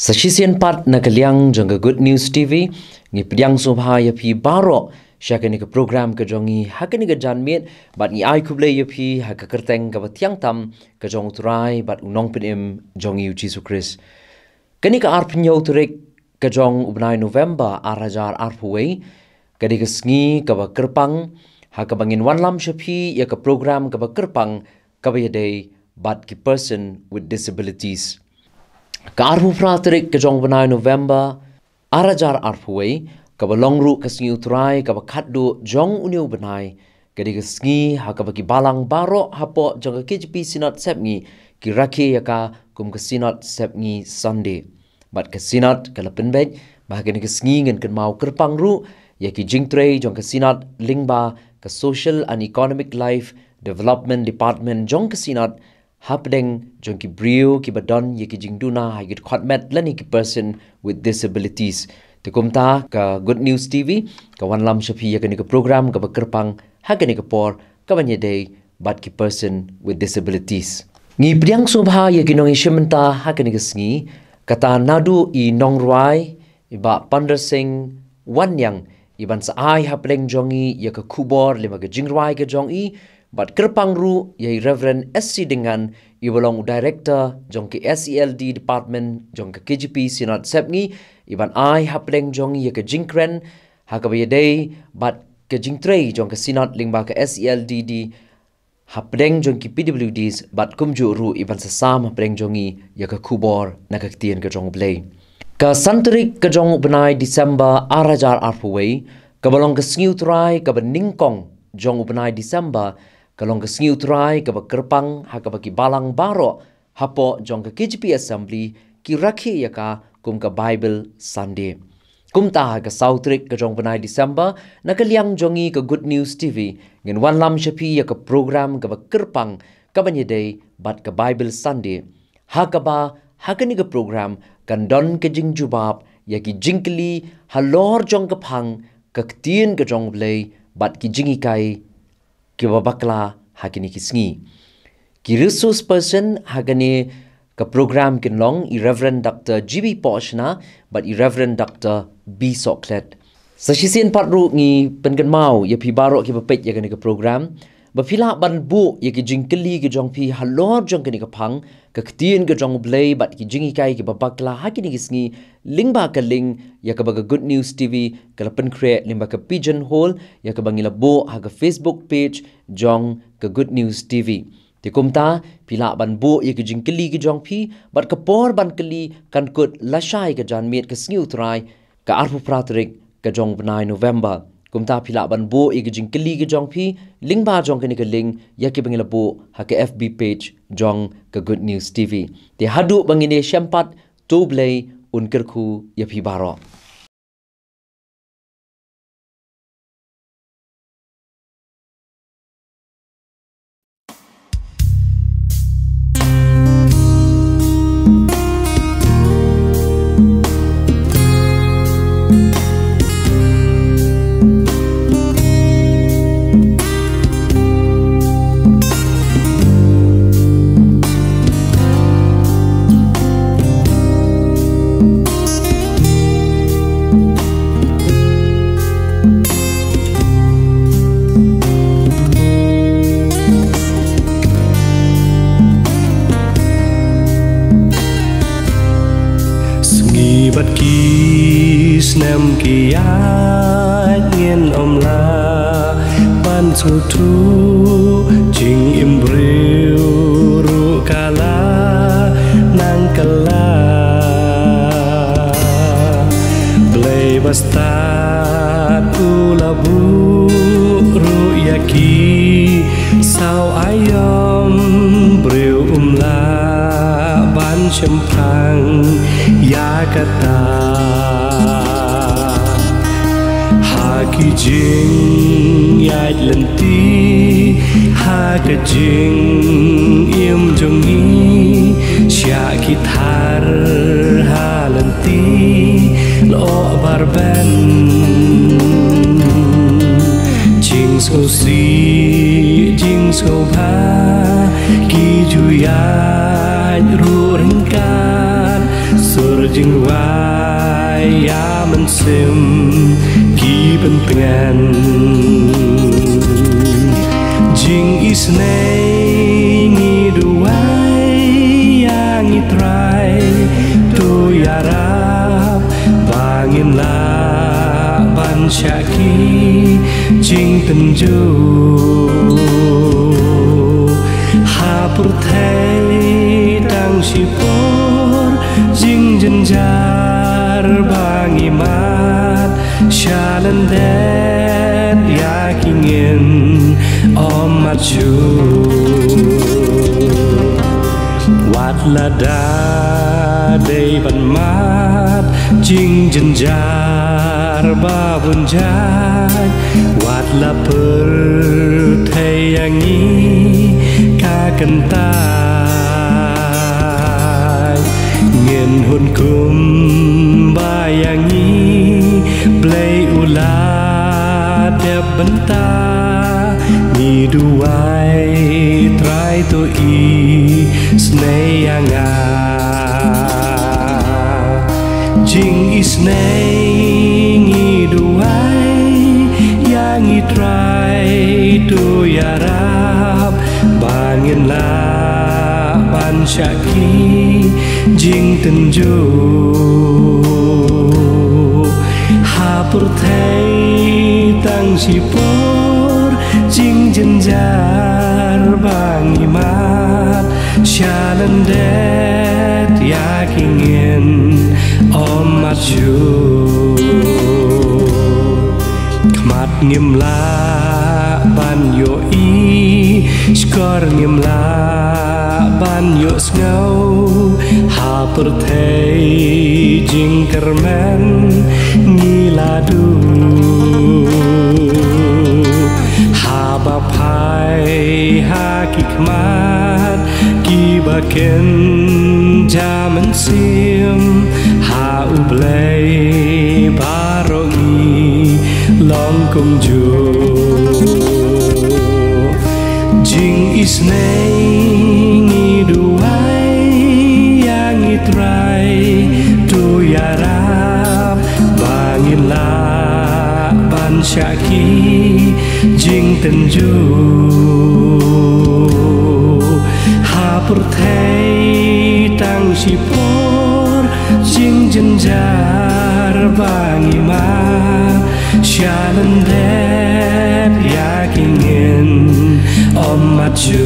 Sasisian pat nakaliang jangga Good News TV ngi pediang subha ya pi baro syakani ke program ke jongi hakani ke janmit bat ngi ai kuble ya pi hak kerteng ke batiang tam ke jong turai bat unong penim jongi Yesus Kristus kani ke arpnyo turek ke jong ubnai November arajar arpuwei kadi ke sngi ke ba kerpang hak bangin wanlam syapi ya ke program ke ba kerpang ke ba yadai bat ki person with disabilities. Karbu praterik ke jong benai November arajar arpuwei ka balongru ke sngi utrai ka bakaddu jong uniu benai kadi ke sngi ha ka bagi balang baro hapo jong ke KJP sinat sepngi ki rakhi yaka kum ke sinat sepngi Sunday bat ke sinat ka lapenbej bahagian ke sngi ngen ken mau kerpang ru yaki jingtrei jong ke sinat lingba ke social and economic life development department jong ke sinat hapdeng jong ki brio ki badon ye ki jingduna ha git khotmet lani ki person with disabilities te kumta ka Good News TV ka wanlam shapi ya kani ka program ka bakerpang ha kani ka por ka banye day bat ki person with disabilities ngi priang subha ye ki nong ishimenta ha kani ka sngi kata nadu I nongruai iba pandersing wanyang iban sa ai hapdeng jongi ya ka kubor lima ka jingruai ka jongi bat kerpang ru yai Reverend SC dengan ibolong director jong ke SELD department jong ke KJP sinat sepngi iban ai hapdeng jong ye ke jingkren hakabe day bat ke jingtrei jong ke sinat lingba ke SELD di hapdeng jong ki PWDs bat kumju ru iban sesam hapdeng jongi ye ke kubor nakaktian ke jong blay ka santrik ke jong benai December arajar arpuwei ka bolong ke sniutrai ka beningkong jong benai December kalong ke sngi utrai ke bakerpang ha ke bagi balang baro hapo jong ke KJP assembly ki rakhi yaka kum ke Bible Sunday kum ta ke sautrik ke jong benai December nakaliang jongi ke Good News TV ngin wanlam shapi ya ke program ke bakerpang ke banyedai bat ke Bible Sunday ha ke ba ha ke ni ke program kan don ke jing jubab ya ki jingkli halor jong ke phang ke ktien ke jong blai bat ki jingi kai ki babakla hakini kisngi ki resource person hakani ke program kinlong Reverend Dr. GB Poshna but Reverend Dr. B Soklet sasisian patru ngi pengen mau ya pi baro ki bapet ya kani ke program bapila ban bu ya ki jingkeli ki jong pi halor jong kani ke phang ke ktien ke jong blai bat ki jingi kai ki babakla hakini kisngi lingba ke ling ya ke baga Good News TV ke pen create lingba ke Pigeonhole ya ke bangila bo ha ke Facebook page jong ke Good News TV ti kumta pila ban bo ya ke jingkeli ki jong pi bat ke por ban keli kan kut lashai ke janmet ke sngiu trai ke arpu pratrik ke jong benai November kumta pila ban bo ya ke jingkeli ki jong pi lingba jong ke ni ke ling ya ke bangila bo ha ke FB page jong ke Good News TV ti hadu bangine syampat tu blai unkerku ya pi baro bất kỳ nem kỳ ai nghiền la ban chu thu jing imbreu ru kala nang kala blai basta tu labu ru yaki sao ayom breu la ban chempang ya kata haki jing ya lenti haki jing im jongi sya gitar ha lenti lo barben jing so si jing so ba ki ju ya ru ringkan sur jing wai ya man sim ki ben pengan jing isnei ngi duai yang itrai tu yarap bangin la ban syaki jing tenju hapur thai dang sipor jing jenjar bangi mat shalan det yakingin om machu wat lada dei ban mat jing jenjar babun jai wat la per thai yangi kentai ngin hun kum bayangi play ula de benta ni duai try to i sneyanga jing isnei ngi duai yang i try to yarap bangin la ban syaki jing tenju hapur thai tang sipor jing jenjar bangi mat shalan det yakingin om machu kmat ngim la ban yo i skor ngim la ban yo sngau hapur thai jing kermen ngiladu haba pai ha kikmat kibaken jaman sim ha ublei barongi long kum ju jing isnei ngi duai yang itrai tu yarap bangin la ban syaki jing tenju hapur thai tang sipor jing jenjar bangi ma shalan det yakingin om machu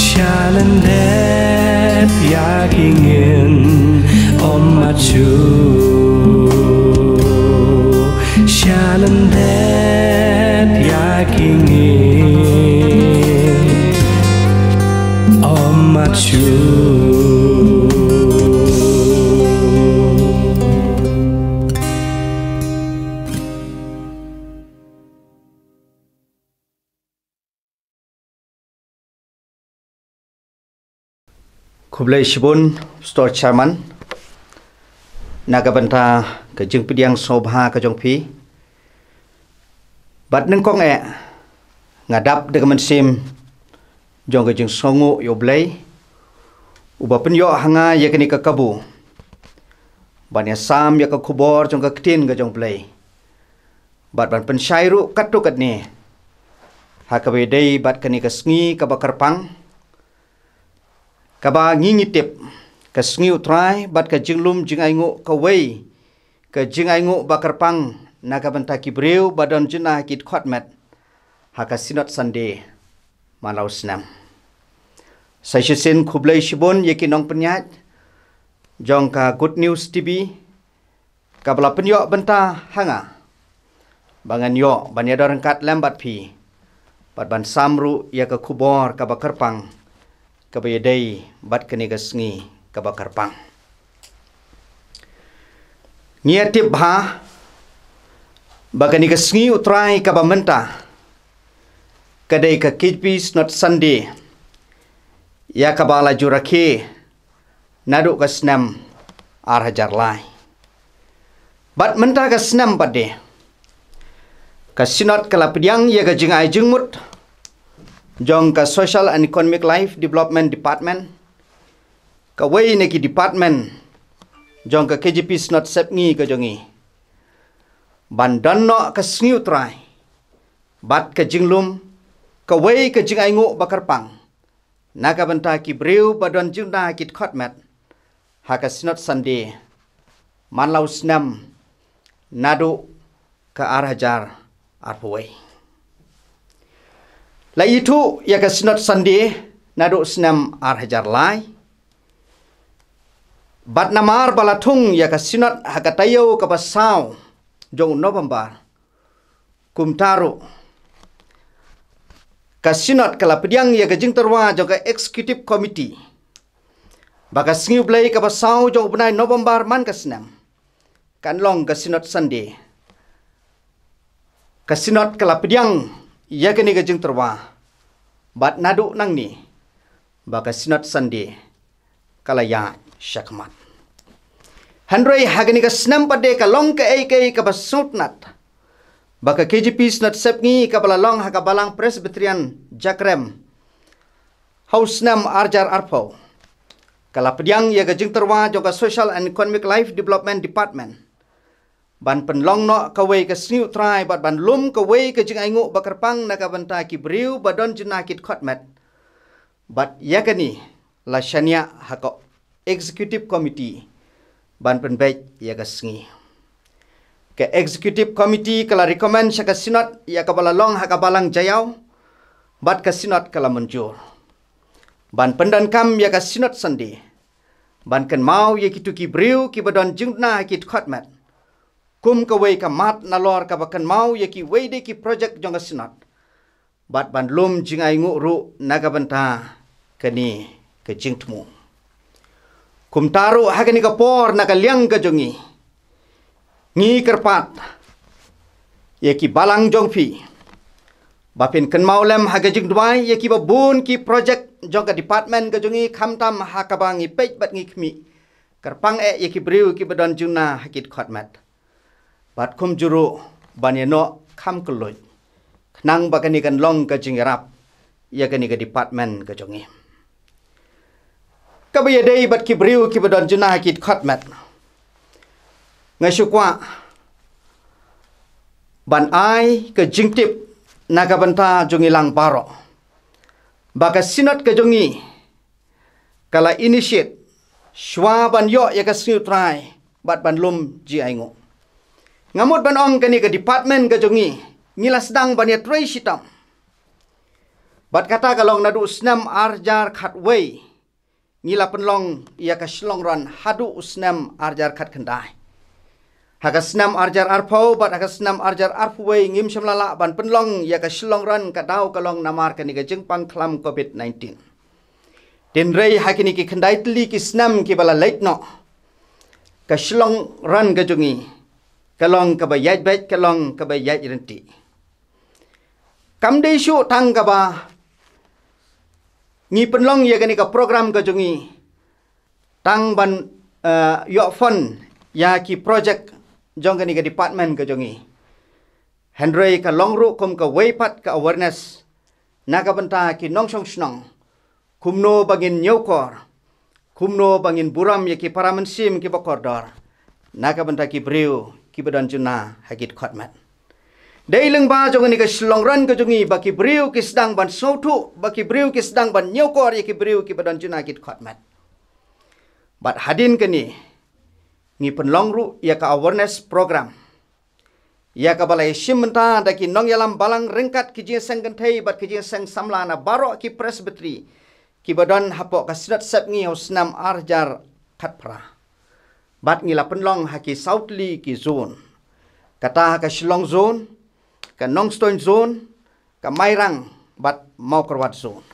shalan det yakingin om machu shalan det yakingin om machu Kublai Shibun Store Chairman Nagabanta ke jeng pidiang sobha ke jong pi bat neng kong ngadap dengan sim jong ke jeng songu yo blai uba penyo hanga ya kini ke kabu ban ya sam ya ke kubor jong ke ketin ke jong blai bat ban pensyairu katu kat ni hakabe dei bat kini ke sngi ke bakar pang kaba ngingitip ke sngi utrai bat ke jinglum jingaingu ke wei ke jingaingu bakar pang nagabanta kibreu badon jina kit khotmet haka sinot sande malau senam saya sen kublai shibun yekinong penyat jong ka Good News TV kabla penyo benta hanga bangan yo banyada rengkat lambat pi bat ban samru ya ke kubor ka bakar pang kabayadai bat kani gasngi ka bakar pang ngiatip bha bagani gasngi utrai ka bamenta kadai ka kidpis not Sunday ya ka bala jurake nadu ka snam ar hajar lai bat menta ka snam pade ka sinot kala pediang ya ka jingai jengmut jong ka Social and Economic Life Development Department Kawai neki department jong ke KJP snot sep ngi ke jongi. Bandan no ke sniu trai. Bat ke jinglum kawai ke jing aingu bakar pang. Naga benta ki breu badon jingna kit khotmet. Haka snot Sunday. Manlau snam nadu ke arhajar arpawai. La itu ya ke snot Sunday nadu snam arhajar lai. Bat namar balatung ya ke sinot hakatayo ke pasau jong November. Kumtaru. Ke sinot ke lapediang ya ke jing terwa jong ke executive committee. Baka singiu blai ke pasau jong benai November man ke senam. Kan long ke sinot Sunday. Ke sinot ke lapediang ya ke ni ke jing terwa. Bat nadu nang ni. Baka sinot Sunday. Kalaya syakmat. Handrai hagani ka senam pade ka long ka AK ka basut nat. Baka KJP snat sepngi ka balalong haka balang Presbyterian Jakrem. Haus senam arjar arpau. Kala pediang ya ka jing terwa joka Social and Economic Life Development Department. Ban penlong no ka wei ka sniu trai bat ban lum ka wei ka jing aingu bakar pang na ka banta ki briu badon jinakit khotmet. Bat yakani la shania haka Executive Committee ban penbaik ya ka sengi. Ke Executive Committee kala recommend syaka sinot ya ka balalong haka balang jayau bat ka sinot kala menjur. Ban pendan kam ya ka sinot Sunday. Ban ken mau ya kitu ki briu ki badon jingna ki khotmet. Kum ka wei ka mat nalor ka bakan mau ya ki wei de ki project jong ka sinot. Bat ban lum jingai ngu ru naga banta kani ke jingtmu. Kum taru hagani ka por na ka liang ka jongi. Ngi kerpat. Ya ki balang jongpi. Bapin ken maulem haga jing duai ya ki babun ki project jong ka department ka jongi khamtam hakabangi pej bat ngi khmi. Kerpang ya ki briu ki badon juna hakit khotmat. Bat kum juru banyano kham keloy. Nang bakani kan long ka jingrap. Ya kani ka department ka jongi. Kabaya day bat ki briu ki badon juna hakit khotmat. Ngasukwa ban ai ke jingtip naga banta jongi lang baro. Baka sinot ke jongi kala initiate shwa ban yo ya ka sniu trai bat ban lum ji aingo. Ngamut ban ong kani ke department ke jongi ngila sedang ban ya trai sitam. Bat kata kalong nadu snam arjar khatwei ngila penlong ya ka shlongran hadu usnam arjar khat khandai. Haka senam arjar arpau bat haka senam arjar arpuwei ngim syamlala ban penlong ya ka shlongran ka dau kalong namar ka ni ka jengpang klam COVID-19. Denrei hakini ki khandai tli ki senam ki bala leitno. Ka shlongran ka jungi. Kalong ka bayaj bait kalong ka bayaj renti. Kamdei syu tang ka ba ngi penlong ya ka ni ka program ka jungi. Tang ban yo fon ya ki project jong ka ni ka department ka jongi. Hendrei ka longru kum ka weipat ka awareness na ka banta ki nongsong snong. Kumno bangin nyokor. Kumno bangin buram ya ki paramensim ki bakordor. Na ka banta ki briu ki badan juna hakit khotmat. Dei leng ba jong ni ka slongran ka jongi baki briu ki sedang ban sautu baki briu ki sedang ban nyokor ya ki briu ki badan juna hakit khotmat. Bat hadin ka ni ngi penlongru ya ka awareness program. Ya ka balai simenta daki nong yalam balang ringkat ki jing sang gantai bat ki jing sang samlana baro ki presbytery ki badan hapok ka sidat sep ngi hosnam arjar khatpra. Bat ngila penlong haki Southly ki zone. Kata ka Shillong zone, ka Nongstoin zone, ka Mairang bat Maukarwat zone.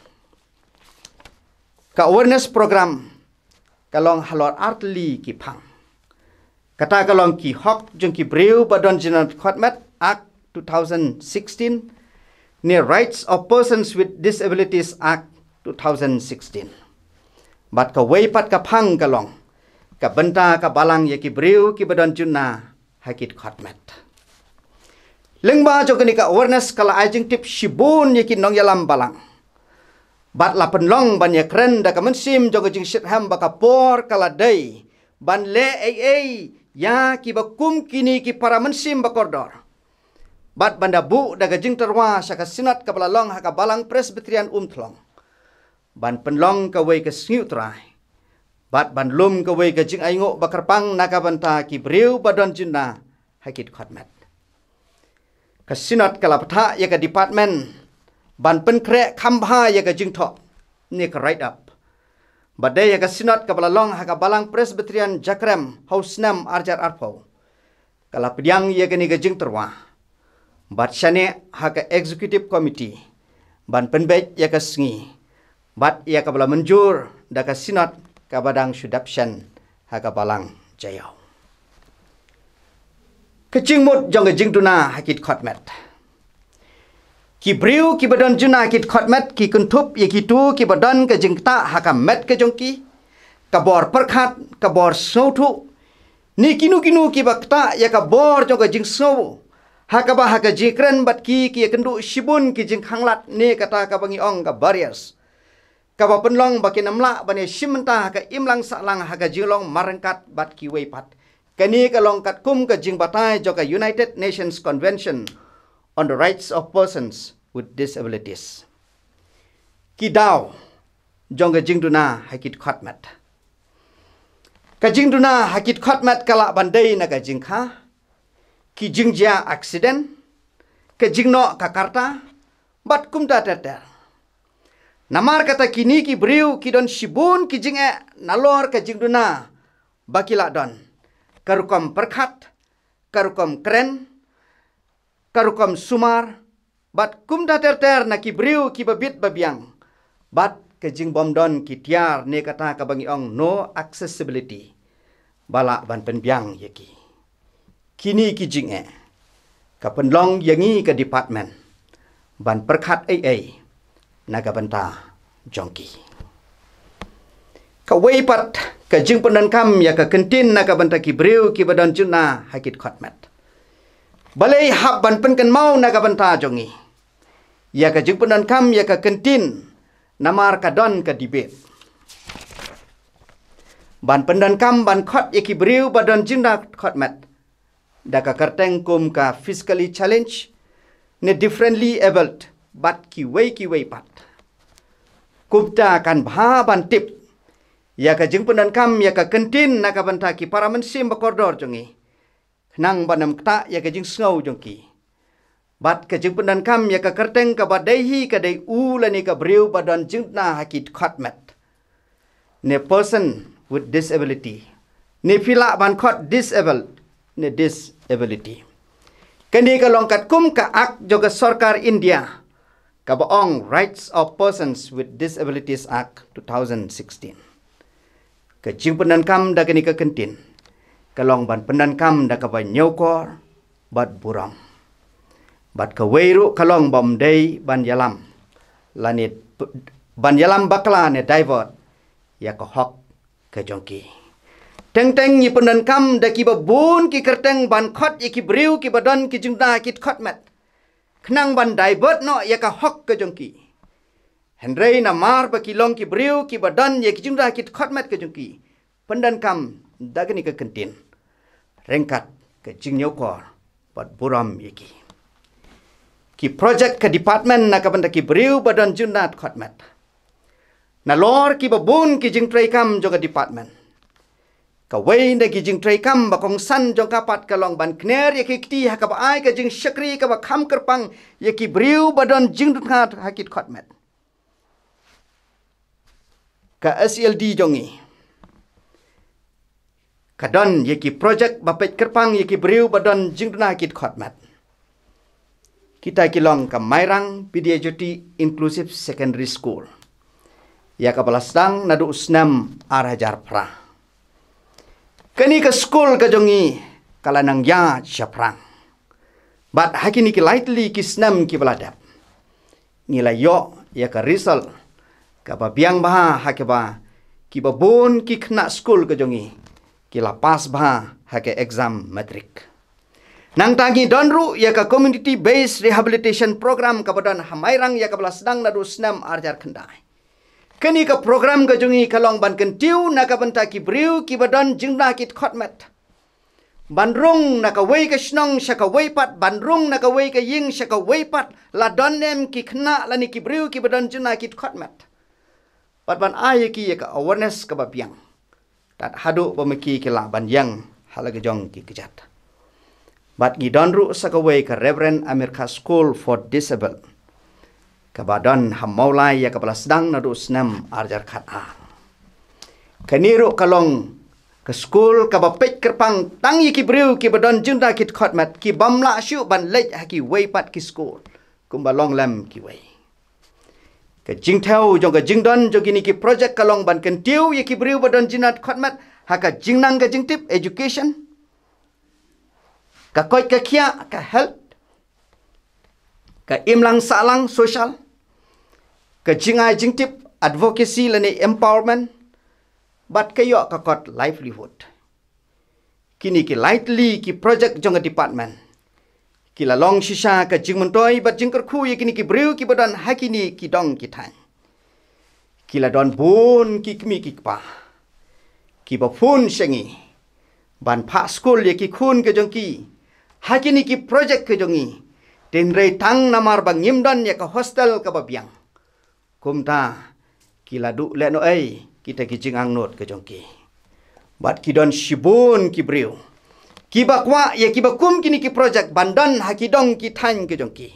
Ka awareness program kalong halor artli ki pang. Kata kalong ki hok jeng ki breu badon jinan khotmat Act 2016 ni Rights of Persons with Disabilities Act 2016. Bat ka weipat ka pang kalong ka benta ka balang ya ki breu ki badon junna hakit khotmat. Lengba jo kani ka awareness kala ajing tip shibun ya ki nong yalam balang. Bat la penlong ban ya kren da ka mensim jong jing shit ham baka por kala dai ban le ai ya ki bakum kini ki para mensim bakordor. Bat banda bu da jing terwa saka sinat ka balalong ha ka balang presbyterian thlong. Ban penlong ka wei ka sniu trai. Bat ban lum ka wei ka jing aingo bakarpang naka banta ki briu badon jinna hakit khatmat. Ka sinat ka lapatha ya ka department ban penkre khambha ya ka jing tho ni ka right up. Badai ya ka sinat ka balalong ha ka balang presbyterian jakrem hausnam arjar arpau. Kala pidyang ya ka ni ka jing terwa. Bat syane ha ka executive committee ban penbej ya ka sngi. Bat ia ka bala menjur da ka sinat ka badang sudapsyan ha ka balang jayau. Kecing mut jong jing tuna hakit khotmet. Ki briu ki badan juna hakit khotmet ki kuntup ye ki tu ki badan ka jing ta ha ka met ka jong ki ka bor perkhat ka bor sautu ni kinu ki bakta ya ka bor jong jing sau ha ka ba ha ka jikren bat ki kendu shibun ki jing khanglat ni kata ka bangi ong ka barriers. Kaba penlong baki namla bani shimenta ka imlang salang ha ka jilong marangkat bat ki weipat. Kani ka long kat kum ka jing batai joka United Nations Convention on the Rights of Persons with Disabilities. Ki daw jong ka jing duna hakit khatmat. Ka jing duna hakit khatmat kala bandai na ka jing kha. Ki jing ja accident. Ka jing no ka karta bat kum ta ta. Namar kata kini ki briu ki don shibun ki jing nalor ka jing duna bakila don karukom perkhat karukom kren karukom sumar bat kum da ter na ki briu ki babit babiang bat ka jing bom don ki tiar ne kata ka bangi ong no accessibility bala ban penbiang yaki kini ki jing ka penlong yangi ka department ban perkhat ai naga banta jongki. Ka weipat ka jing pendan kam ya ka kentin naga banta ki briu ki badan juna hakit khotmat. Balai hab ban penken mau naga banta jongi. Ya ka jing pendan kam ya ka kentin namar ka don ka debate. Ban pendan kam ban khot ya ki briu badan juna khotmat. Da ka karteng kum ka physically challenged ne differently abled bat ki wei pat. Kupta kan bha ban tip. Ya ka jing pendan kam ya ka kentin na ka banta ki para mensim bakordor jongi. Nang banam kta ya ka jing sngau jongki. Bat ka jing pendan kam ya ka kerteng ka badaihi ka dai ulani ka briu badan jing na hakit khotmet. Ne person with disability. Ne pila ban khot disabled. Ne disability. Kani ka longkat kum ka ak joga sarkar India. Kabaong Rights of Persons with Disabilities Act 2016. Ka jing pendan kam da kani ka kentin. Kalong ban pendan kam da ka ba nyaukor bat buram. Bat ka weiru kalong bom dei ban yalam. Lanit ban yalam bakla ne divert ya ka hok ka jongki. Teng ni pendan kam da ki ba bun ki kerteng ban khot ya ki briu ki badan ki jingda kit khotmet. Kenang ban divert no ya ka hok ke jongki. Henrei na mar ba kilong ki briu ki badan ya ki jingda ki khotmet ke jongki. Pendan kam dagani ke kentin. Rengkat ke jingyau kor bat buram yaki. Ki project ke department na ka banda ki briu badan jingda khotmet. Na lor ki babun ki jing trai kam joga department. Ka wei na ki jing trai kam ba kong san jong kapat ka long ban kner ya ki kti ha ka ba ai ka jing syakri ka ba kham kerpang ya ki briu badon jing dut hakit khotmet. Ka SLD jongi. Ka don ya ki project ba pet kerpang ya ki briu badon jing dut hakit khotmet. Kita ki long ka Mairang PDHT Inclusive Secondary School. Ya ka balasdang nadu usnam arajar pra. Kani ka school ka jongi kalanang ya syaprang. But hakini ki lightly ki snam ki baladap. Ngila yo ya ka result ka ba biang bah hakeba ki babun ki kena school ka jongi ki lapas bah hake exam matric. Nang tangi donru ya ka community based rehabilitation program ka badan hamairang ya ka balasdang nadu snam arjar kendai. Kini ka program ka jungi kalong ban kentiu na ka banta ki briu ki badan jingna kit khotmet. Bandrung na ka wei ka snong sya ka wei pat bandrung na ka wei ka ying sya ka wei pat la don nem ki khna la ni ki briu ki badan jingna kit khotmet. Pat ban ay ki ka awareness ka bapiang. Tat hadu pemeki ki la ban yang halaga jong ki kejat. Bat gi donru sa ka wei ka Reverend America School for Disabled. Kabadan hamaulai ya kepala sedang nadu senam arjar khat a. Kaniru kalong ke skul kabapet kerpang tang yi ki briu ki badan junda kit khotmat ki bamla syu ban lej ha ki wei pat ki skul. Kumbalong lam ki wei. Ke jing thau jong ka jing don jong kini ki project kalong ban kentiu yi ki briu badan jinat khotmat ha ka jing nang ka jing tip education. Ka koi ka kia ka health. Ka imlang salang social. Ka jingai jingtip advocacy lani empowerment. Bat kayo kakot livelihood. Kini ki lightly ki project jong department. Kila long shisha ka jing mentoy bat jingker khu ye kini ki briu ki badan hakini ki dong ki tan. Kila don bun ki kmi ki pa. Ki ba phun sengi. Ban pa school ye ki khun ke jong ki. Hakini ki project ke jongi. Den rei tang namar bang nyimdan ya ka hostel ka babiang. Kumta kila du le no ai kita ki jingang not ke jongki. Bat ki don shibun ki briu. Ki bakwa ya ki bakum kini ki project bandan hakidong ki tan ke jongki.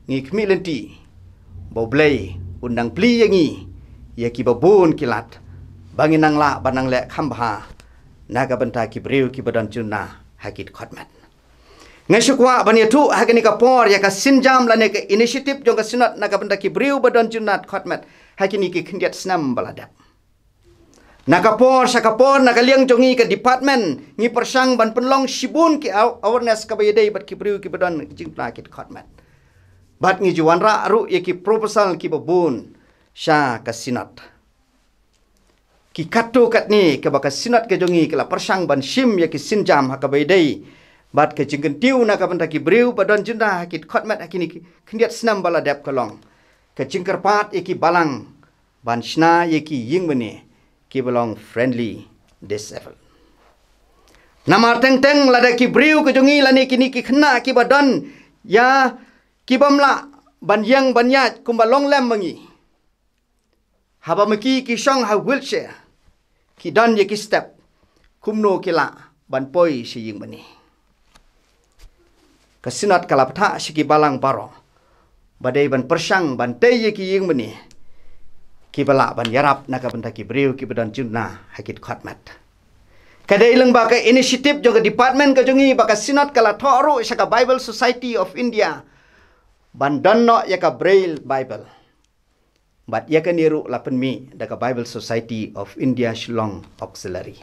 Ngi kmi lenti. Boblei undang pli yangi ya ki babun kilat. Banginang la banang le khambha. Naga benta ki briu ki badan chuna hakit khotmat. Ngesukwa baniatu hagani ka por ya ka sinjam lane ka initiative jong ka sinat na ka benda ki briu badan junat khotmat hakini ki khindiat snam baladap. Nakapor sakapor nakaliang jongi ka department ngi persang ban penlong sibun ki awareness ka bayadai bat ki briu ki badan jingpla ki khotmat. Bat ngi juwanra ru ya ki proposal ki babun sya ka sinat. Ki katu kat ni ka baka sinat ka jongi ka persang ban sim ya ki sinjam ha ka bayadai. Bat ke jingken tiu na ka benda ki briu badan junda hakit khotmat hakini khindiat snam bala dap kalong. Ke jingker pat ki balang ban shna ki ying bene ki belong friendly disabled. Namar teng teng lada ki briu ke jongi lani kini ki khna ki badan ya ki bamla ban yang ban yat kumbalong lem mangi. Haba meki ki shong ha wheelchair ki dan ye ki step kumno ki la ban poi si ying bene. Kesinat kalapta siki balang baro. Badai ban persang ban teye ki ying beni. Ki bala ban yarap naka benta ki briu ki badan juna hakit khotmat. Kadai leng ba ka initiative jong department ka jongi ba ka sinat kala thoru saka Bible Society of India. Ban donno ya ka Braille Bible. Bat ya ka niru lapen mi da ka Bible Society of India Shillong Auxiliary.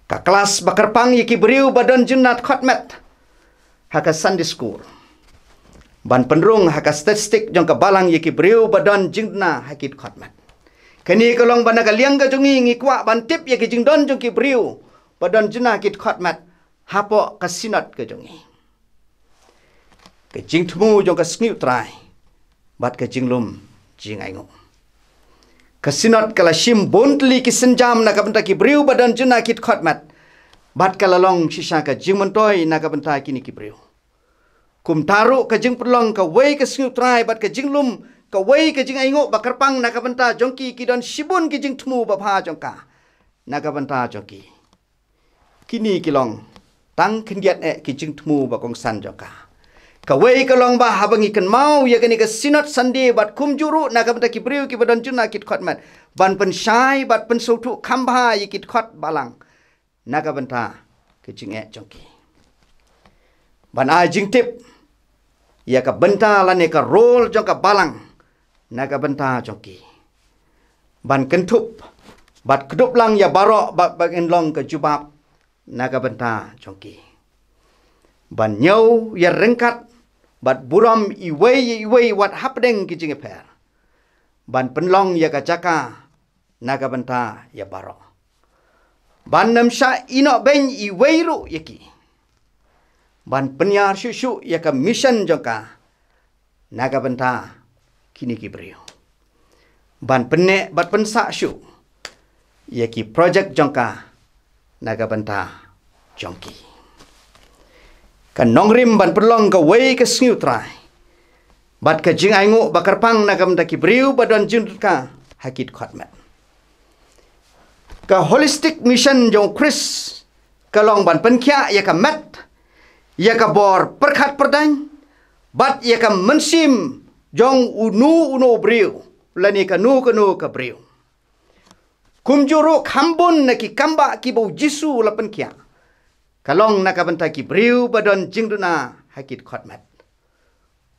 Ka kelas bakarpang ya ki briu badan junat khotmat. Haka Sunday School. Ban penrung haka statistik jong ka balang ye ki briu badan jingna hakit khotmat. Kani kalong bana ka liang ka jongi ngi kwa ban tip ye ki jingdon jong ki briu badan jingna hakit khotmat hapo ka sinat ka jongi. Ka jingtmu jong ka sniu trai bat ka jinglum jingaingo. Ka sinat kala shim bontli ki senjam na ka benta ki briu badan jingna hakit khotmat. Bat kalalong sisa ka jing mentoy na ka benta kini ki briu. Kum taru ka jing perlong ka wei ka sniu trai bat ka jing lum ka wei ka jing aingo bakarpang na ka benta jongki ki don sibun ki jing tmu bapha jongka na ka benta jongki. Kini kilong tang khindiat ki jing tmu ba kong san jongka. Ka wei ka long ba habangi kan mau ya kani ka sinot sande bat kum juru na ka benta ki briu ki badan juna kit khotmat. Ban pen syai bat pen sautu khambha yi kit khot balang. Naga benta ke jing jongki. Ban a jing tip ya ka benta lane ka rol jong ka balang naga benta jongki. Ban kentup bat kedup lang ya barok bat bagen long ke jubab naga benta jongki. Ban nyau ya rengkat bat buram iwei wat hapdeng ki jing per. Ban penlong ya ka jaka naga benta ya barok. Ban nam sya ino ben i weiru yaki. Ban penyar syusyu yaka mission jongka. Naga benta kini ki briu. ban penek bat pensa syu yaki projek jongka naga banta jongki kan nongrim ban perlong ka wei ka sniu trai bat ka jing aingu bakar pang naga banta ki briu badon jundka hakit khotmat ka holistic mission jong Chris kalong ban penkia ya ka mat ya ka bor perkhat perdang bat ya ka mensim jong unu briu lani ka nu ka briu kumjuru kambun na ki kamba ki bau jisu la penkia kalong na ka banta ki briu badon jingduna hakit khotmat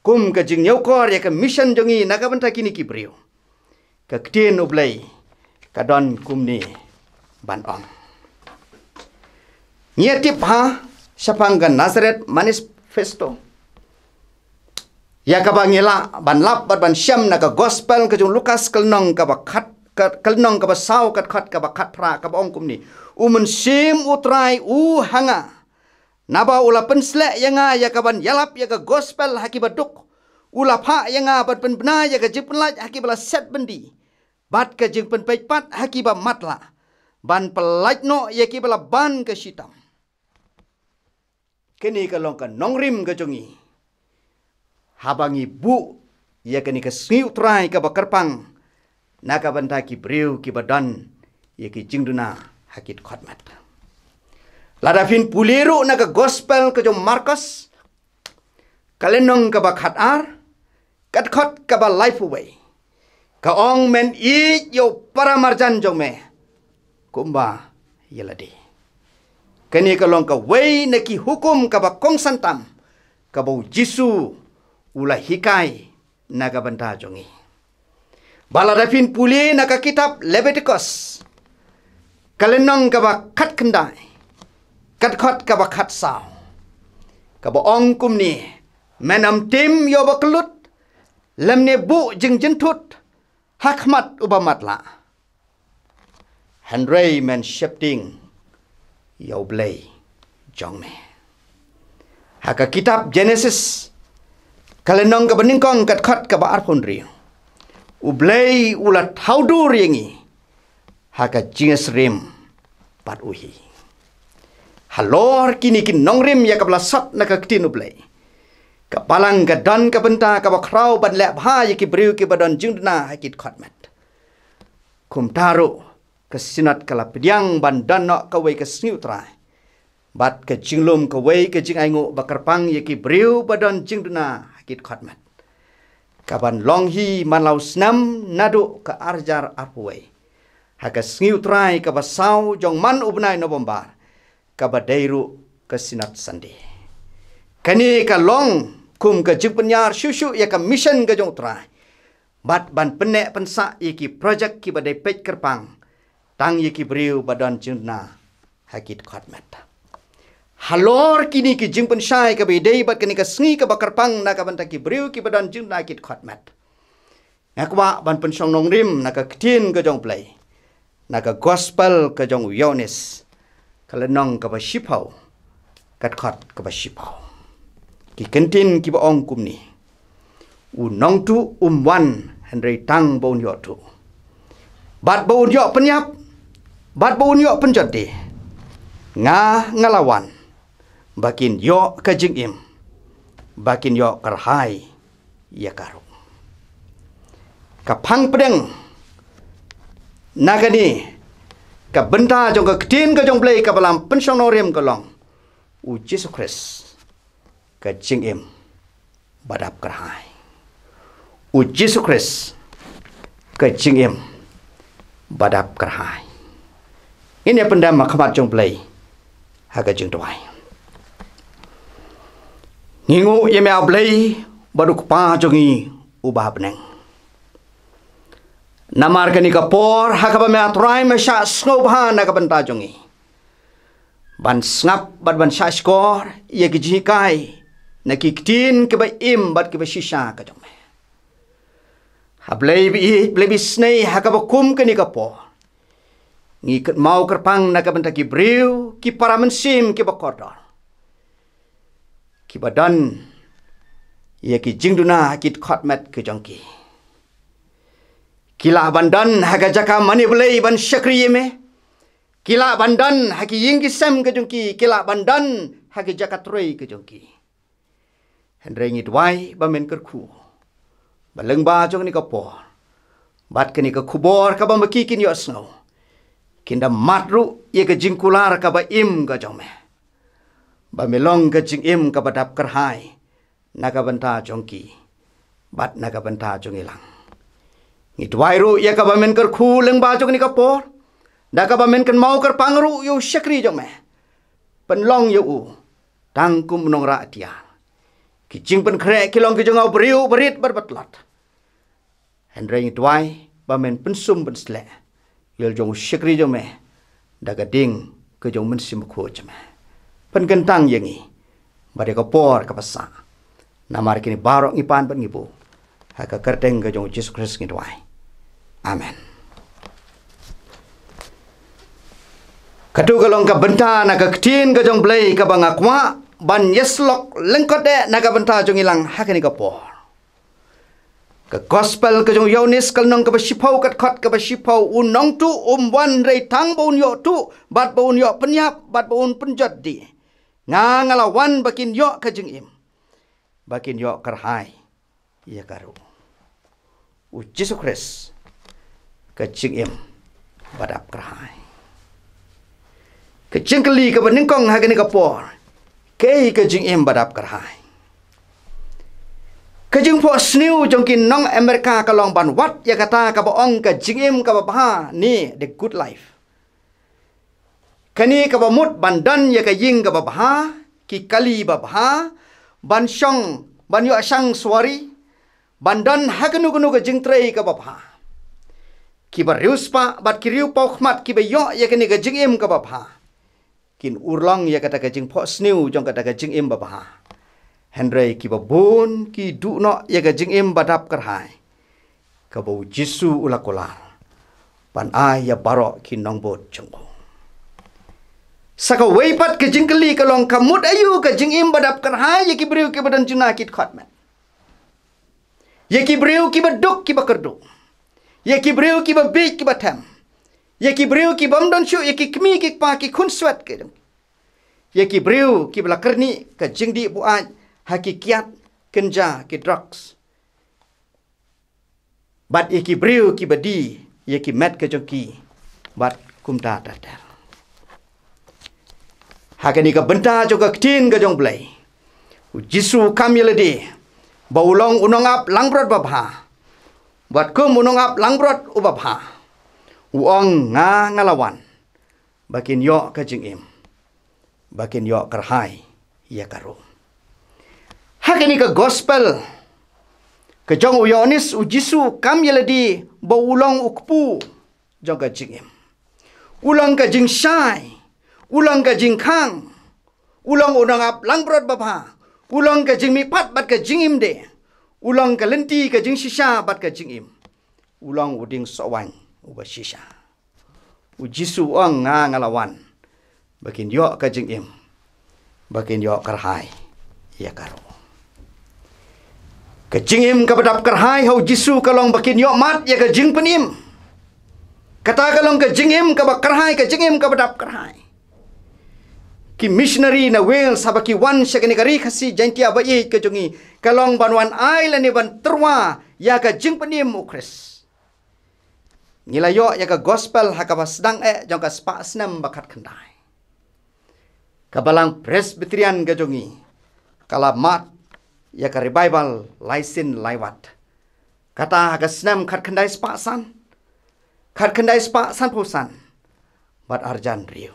kum ka jing nyokor ya ka mission jongi na ka banta kini ki briu ka ktien ublai ka don kum ni ban ong nyetip ha sapanggan Nazaret manifesto ya ka bangila ban lap ban syam na ka gospel ka jung Lukas kelnong ka bakat kelnong ka basau kat khat ka bakat pra ka ong kum ni umun sim utrai hanga naba ula pensle yanga ya ka ban yalap ya ka gospel haki baduk ula pha yanga bat pen bna ya ka jiplaj haki bala set bendi bat ka jing pen peipat haki ba matla ban pelaj no ya ki bala ban ka sitam kini ka long ka nongrim ka jongi habangi bu ya kini ka sniu trai ka bakarpang naka banta ki briu ki badan ya ki jingduna hakit khotmat ladafin puliru naka gospel ka jong Markus kalenong ka bakhat ar kat khot ka ba life away ka ong men I yo paramarjan jong me kumba yeladi kani ka long ka wei na ki hukum ka ba kong santam ka bau jisu ula hikai naga banta jongi baladafin puli naka kitab Leviticus kalenong ka ba khat kendai kat khot ka ba khat sao ka ba ong kum ni menam tim yo ba kelut lemne bu jing jentut hakmat ubamatla Henry men shifting yo blay jong me haka kitab Genesis kalenong ka beningkong kat khot ka ba arpon ri ublay ulat haudur yengi haka jinges rim pat uhi halor kini kin nongrim ya kabla sat na ka ktin ublay kapalang ka dan ka benta ka ba kraw ban lep ha ya ki briu ki badon jingdna hakit khotmat kum taru kesinat kala pidyang ban dan no ka wei ka sniu trai bat ka jinglum ka wei ka jing aingu bakarpang ya ki briu badon jingdna hakit khotmat kaban longhi manlau snam nadu ka arjar arpuwei haka sniu trai ka basau jong man ubnai no bombar ka badairu ka sinat sandi kani ka long kum ka jipanyar syusyu ya ka mission ka jong trai bat ban penek pensa iki project ki badai pej kerpang tang iki briu badan jingna hakit khotmat halor kini ki jingpen syai ka bedai bat kini ka sngi ka bakarpang na ka banta ki briu ki badan jingna hakit khotmat ngakwa ban pensong nongrim na ka ktin ka jong play na ka gospel ka jong Yonis kalenong ka ba sipau kat khot ka ba sipau ki kentin ki ba ong kum ni nong tu wan Henry tang bon yo tu bat bon yo penyap bat bon yo penjati ngalawan bakin yo ka jing im bakin yo karhai ya karu kapang pedeng nagani ka benda jong ka ktin ka jong play ka balam pensong norem ka long Jesus Christ ka jing im badap karhai Jesus Christ ka jing im badap karhai ini pendam makhamat jong play haga jing doai ngingu yeme ablay baru pa jongi ubah beneng namar kani kapor hakaba me atrai me sha snobha na ka banta jongi ban snap ban sha skor ye ki jikai na ki ktin ke ba im bat ke ba shisha ka jong me hablay bi snei hakaba kum kani kapor ngikut mau kerpang na ka banta ki briu ki para mensim ki ba kordor ki badan ya ki jingduna hakit khotmat ke jongki Kila bandan haga jaka mani belai ban syakri yeme. Kila bandan haki yinggi sem ke jongki. Kila bandan haki jaka troi ke jongki. Hendrai ngit wai bamen kerku. Baleng ba jong ni kapor. Bat ke ni ke kubor ka ba makikin yo snow. Kinda matru ye ke jingkular ka ba im ka jong me. Ba melong ke jing im ka ba dap kerhai. Naga benta jongki. Bat naga benta jong ilang. Ngit wairu ya ka bamen ker khu leng ba jong ni kapor. Da ka bamen kan mau ker pangru yu syakri jong me. Penlong yu u. Tangkum nong ra dia. Ki jing pen krek kilong ki jong au beriu berit berbetlot. Hendrai ngit wai bamen pensum pen slek. Yel jong syakri jong me. Da ka ding ke jong men sim khu jong me. Pen kentang yengi. Bade kapor ka pasa. Namar kini barok ngipan pen ngibu. Haka kerteng ke jong Yesus Kristus ngit wai. Amen. Kadu kalong ka benta na ka ktin ka jong blay ka bangakwa ban yeslok lengkot de na ka benta jong ilang hakani ka por. Ka gospel ka jong Yonis kalnong ka basipau kat khot ka basipau unong tu wan rei tang baun yo tu bat baun yo penyap bat baun penjot di. Nga ngalawan bakin yo ka jeng im. Bakin yo kerhai ya karu. Yesus Kristus kecing im badap kerhai. Kecing keli ke benengkong hagani kapor. Kei kecing im badap kerhai. Kecing po sniu jongkin nong Amerika kalong ban wat ya kata ka boong kecing im ka baha ni the good life. Kani ka bamut bandan ya ka ying ka baha ki kali baha ban syong ban yo sang suari bandan haganu gunu ka jingtrei ka baha. Kiba rius pa bat kiriu pau khmat kiba yo ya kani ka jing im ka babha. Kin urlang ya kata ka jing po sniu jong kata ka jing im babha. Hendrai kiba bon ki du no ya ka jing im badap kerhai. Ka bau Jisu ulakolar. Pan ai ya barok ki nong bot jongbo. Saka weipat ka jing keli kalong kamut ayu ka jing im badap kerhai ya ki briu ki badan juna kit khotman. Ya ki briu ki baduk ki bakerduk. Ya ki breu ki ba big ki ba tam. Ya ki breu ki bam don shu ya ki kmi ki pa ki khun swat ke dum. Ya ki breu ki bla kerni ka jingdi bu aj hakikiat kenja ki drugs. Bat ya ki breu ki ba di ya ki met ke jongki bat kumta tatar. Hakani ka benta joka ktin ka jong blai. Jisu kamilade baulong unongap langbrot babha. Buat kum unongap langbrot ubabha. Uong nga ngalawan. Bakin yo ka jing im. Bakin yo kerhai ya karu. Hakini ka gospel. Ka jong uyonis ujisu kam yeladi baulong ukpu jong ka jing im. Ulang ka jing syai. Ulang ka jing kang. Ulang unongap langbrot babha. Ulang ka jing mipat bat ka jing im de. Ulang ka lenti ka jing shisha bat ka jing im. Ulang uding sawang uba shisha. Ujisu ang nga ngalawan. Bakin yo ka jing im. Bakin yo kerhai. Ya karo. Ka jing im ka badap kerhai hau jisu kalong bakin yo mat ya ka jing penim. Kata kalong ka jing im ka bak kerhai ka jing im ka badap kerhai. Ki missionary na Wales habaki wan syakani kari khasi jantia ba ye ke jongi kalong banwan island ni ban terwa ya ka jing penim ukris. Ngilayo ya ka gospel hakaba sedang jong ka spa snam bakat kendai. Kabalang Presbyterian ke jongi kala mat ya ka revival laisin laiwat. Kata haka snam kat kendai spa san. Kat kendai spa san pusan. Bat arjan riu.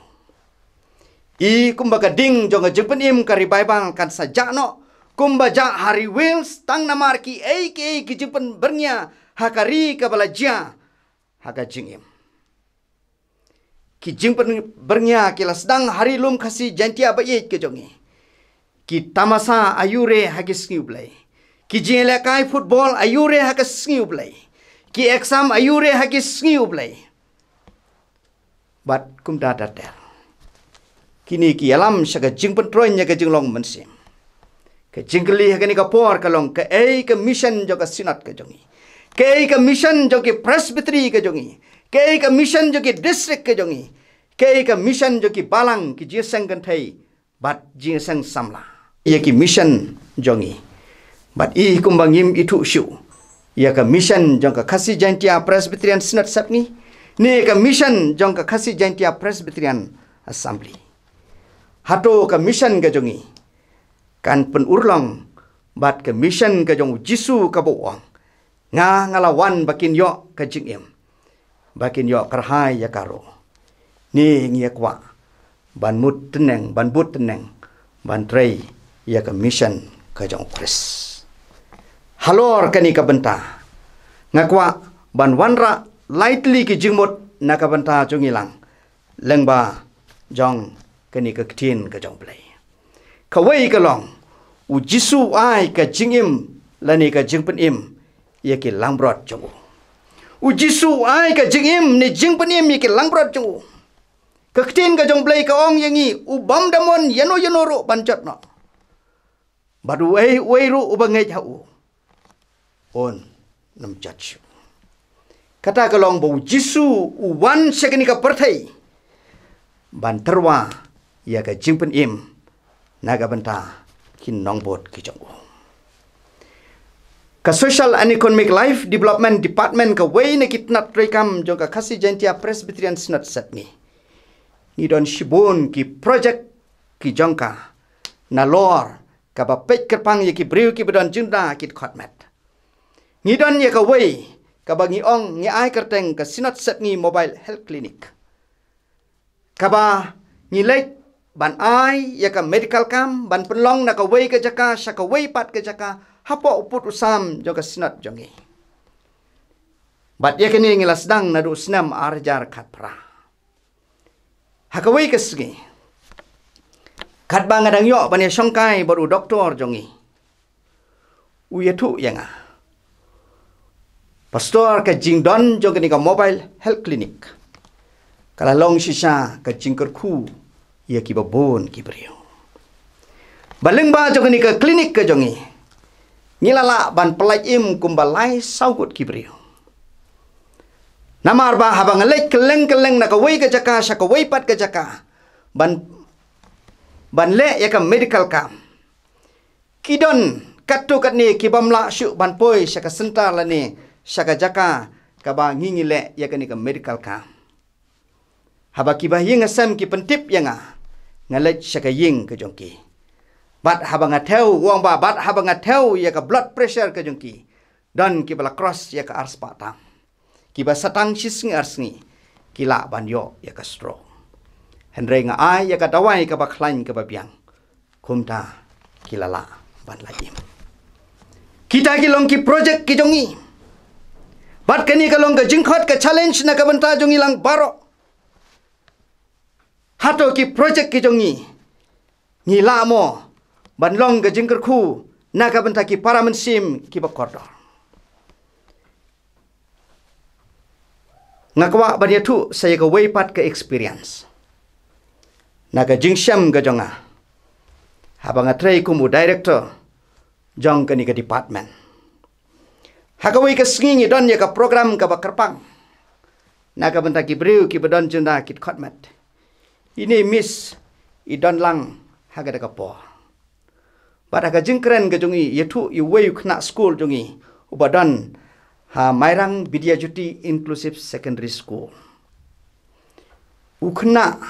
I kumbaga ding jonga jengpenim ka revival kan sajak no. Kumbaja hari Wales tang namar ki ki jengpen bernya hakari ka balaja haka jingim. Ki jengpen bernya kila sedang hari lum kasi jantia ba ke jongi. Ki tamasa ayure haki sngiu blai. Ki jele kai football ayure haka sngiu blai. Ki exam ayure haki sngiu blai. Bat kum da dater. Kini ki alam syaga jing pentronya ke jing long mensim. Ke jing keli hakani ka por kalong ke ke mission joka sinat ke jongi. Kei ka mission joki presbytery ke jongi. Kei ka mission joki district ke jongi. Kei ka mission joki balang ki jieseng kan thai. Bat jieseng samla. Ia ki mission jongi. Bat I kumbangim itu syu. Ia ka mission jong ka Khasi Jaintia Presbyterian Synod Sapni. Ni ka mission jong ka Khasi Jaintia Presbyterian Assembly. Hato ka mission ka jongi. Kan penurlong bat ka mission ka jong Jisu ka boang. Nga ngalawan bakin yo ka jingim. Bakin yo karhai ya karo. Ni ngia kwa. Ban mut teneng, ban but teneng. Ban trei ya ka mission ka jong Kris. Halor kani ka benta. Ngakwa ban wanra lightly ki jingmut na ka benta jong ilang. Lengba jong kani ka ktin ka jong play. Kawai ka long. U Jisu ai ka jingim lani ka jingpen im. Ia ki langbrot jong. U Jisu ai ka jingim ni jingpen im ia ki langbrot jong. Ka ktin ka jong play ka ong yangi. U bam damon yano ro banjot no. Badu wei ru u bangai hau. On nam judge. Kata kalong bau Jisu uwan sekani ka perthai. Ban terwa ia ka jingpen im naga benta kin nongbot ki jong. Ka Social and Economic Life Development Department ka wei na kitnat rekam jong ka Khasi Jaintia Presbyterian Synod Sapni. Ni don shibun ki project ki jongka na lor ka ba pek kerpang ye ki briu ki bedon junda kit khotmat. Ni don ye ka wei ka ba ngi ong ngi ai kerteng ka Synod Sapni Mobile Health Clinic. Ka ba ngi lek ban ai ya ka medical cam ban penlong na ka wei ka jaka sya ka wei pat ka jaka hapo uput usam jo ka Synod jongi. Bat ya kini ngilas dang na du snam arjar khat pra. Ha ka wei ka sgi. Khat ba ngadang yo ban ya songkai baru doktor jongi. U ya tu yang a. Pastor ka jingdon jo ka mobile health clinic. Kala long shisha ka jingker ku ia ki babon ki brio. Baleng ba jo ka klinik ka jongi. Ngilala ban pelai im kumbalai saugut ki brio. Namar ba habang ngalek keleng na ka wei ka jaka sya ka wei pat ka jaka. Ban le ya ka medical cam. Kidon katu kat ni ki bamla syu ban poi sya ka sentar la ni sya ka jaka ka ba ngingi le ya ka ni ka medical cam. Haba ki bah ying asam ki pentip yang ngalek sya ka ying ka jongki. Bat haba ngatheu wong ba bat haba ngatheu ya ka blood pressure ka jongki. Dan ki bala cross ya ka ars patam. Ki ba satang sisngi arsngi kila ban yo ya ka stroke. Henry nga ai ya ka dawai ka ba khlain ka ba biang. Kumta kilala ban lajim. Kita ki long ki project ki jongi. Bat kani ka long ka jingkhot ka challenge na ka banta jongi lang baro. Hato ki project ki jongi. Ni la mo ban long ka jingker khu na ka banta ki paramensim ki ba kordor. Ngakwa ban tu saya ka wei pat ka experience. Na ka jingsyam ka jonga. Habang atrei kumu director jong ka ni ka department. Hakawai ka singi don ya ka program ka ba kerpang. Na ka banta ki briu ki badon junda kit khotmat. Ini miss idon lang haga ka po. Pada ka jingkren ka jongi yetu I wei khna school jongi ubadon ha Mairang Bidya Juti Inclusive Secondary School. Ukhna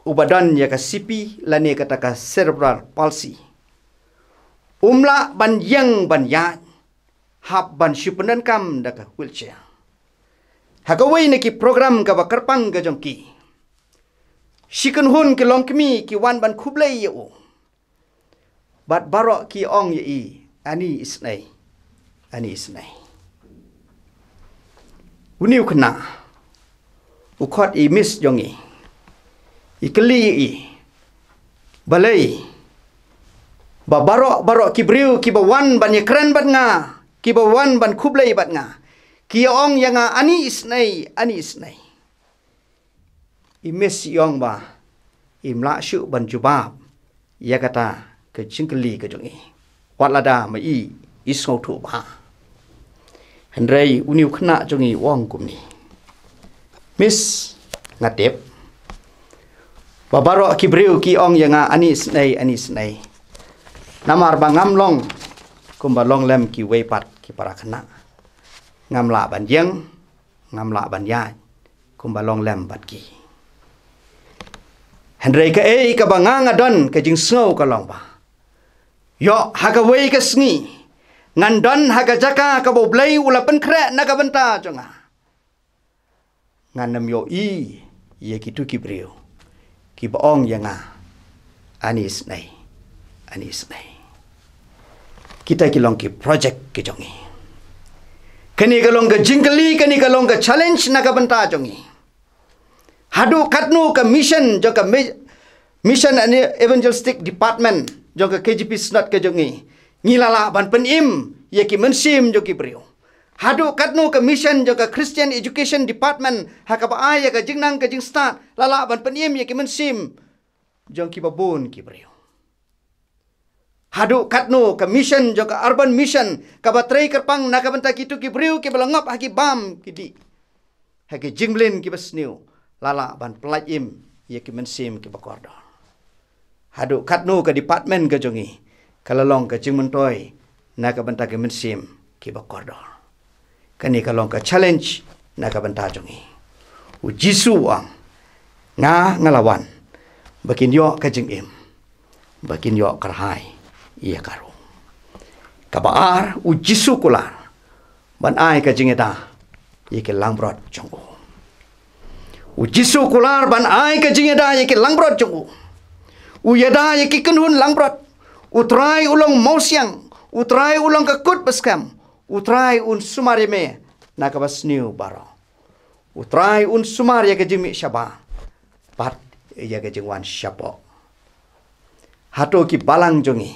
ubadon ya ka CP lani kata ka cerebral palsy. Umla ban yang ban ya hab ban shupanan kam da ka wheelchair. Hakawai na ki program ka ba kerpang ka jongki. Shikan hun ki long kmi ki wan ban khublai ye o. Bat barok ki ong ye I ani isnai. Ani isnai. Uniu kena. Ukot I miss jongi. Ikeli I. Balai. Ba barok ki briu ki ba wan ban ye kran bat nga. Ki ba wan ban khublai bat nga. Ki ong yang ani isnai. Ani isnai. Imes yong ba imla syu ban jubab ya kata ke jingkeli ke jongi wat lada ma I isngau thu ba Hendrai uniu kena jongi wong kum ni. Miss ngatep. Babaro ki breu ki ong yang ani snai. Namar bangam long kumba long lem ki weipat ki para kena. Ngamla ban yang ngamla ban ya kumba long lem bat ki. Hendrai ka ka bangang adon ka jing snow ka long ba. Yo haga wei ka sngi. Ngandon haga jaka ka bo blai ula pen kre na ka benta jonga. Ngandam yo ye kitu ki breu. Ki baong yanga anis nai. Kita kilong ki project ki jongi. Kani kalong ka jingkali, kani kalong ka challenge na ka benta jongi. Hadu katnu ka mission jo ka mission and evangelistic department jo ka KGP snot ka jongi. Ngilala ban penim ye ki mensim jo ki breu. Hadu katnu ka mission jo ka Christian education department hakaba ay ka jingnang ka jing start lala ban penim ye ki mensim jo ki babun ki breu. Hadu katnu ka mission jo ka urban mission ka batrai kerpang na ka benta kitu ki breu ki belangap haki bam ki di. Haki jingblin ki basniu lala ban pelajim ye ki mensim ki bakordor. Hadu katnu ka department ka jongi kalalong ka jingmentoi na ka benta ki mensim ki bakordor. Kani kalong ka challenge na ka benta jongi. Ujisu ang ngalawan bakin yo ka jingim bakin yo karhai iya karu. Kabaar ujisu kular ban ai ka jingeda ye ke langbrot jongu. Ujisu kular ban ai ka jingeda ye ke langbrot jongu. Uyada ye ke kenhun langbrot. Utrai ulong mausiang, utrai ulong ka kut beskam, utrai un sumarime na ka basniu baro. Utrai un sumar ye ke jimi syaba. Pat ye ke jingwan syapo. Hato ki balang jongi.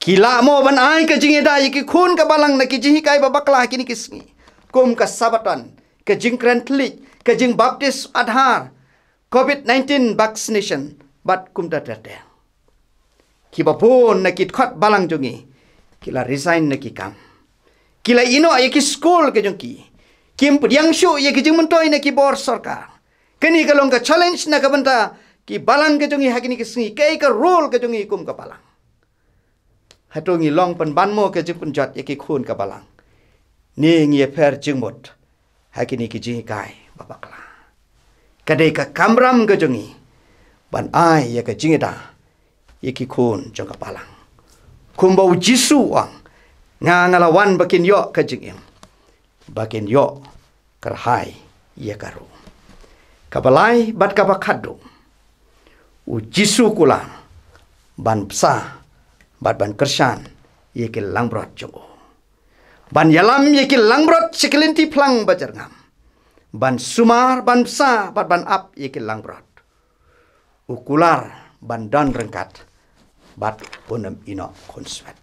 Kila mo ban ai ka jingeda ye ki khun ka balang na ki jihi kai babakla kini kisni. Kum ka sabatan, ka jingkran tlik, ka jing baptis adhar, COVID-19 vaccination, bat kum da tete. Kiba pun na kit khot balang jongi. Kila resign na ki kam. Kila ino ye ki school ke jongi. Kim pudyang shu ye ki jing mentoi na ki bor sarkar. Kani kalong ka challenge na ka benta ki balang ke jongi hakini kisni kai ka role ke jongi kum ka balang. Hatongi long pan banmo ke jing punjat ye ki khun ka balang. Ni ngi per jing mot. Hakini ki jing kai babakla. Kadai ka kamram ke jongi. Ban ai ye ka jingeda. Ye ki khun jong ka balang. Kumbau jisu ang ngalawan bakin yo ka jingim. Bakin yo karhai ye karu. Kabalai bat kabakadu. Ujisu kula ban psa bat ban kersan ye ki langbrot jongo. Ban yalam ye ki langbrot sekelinti plang bajarngam. Ban sumar ban psa bat ban ap ye ki langbrot. Ukular ban dan rengkat bat punem ino konswet.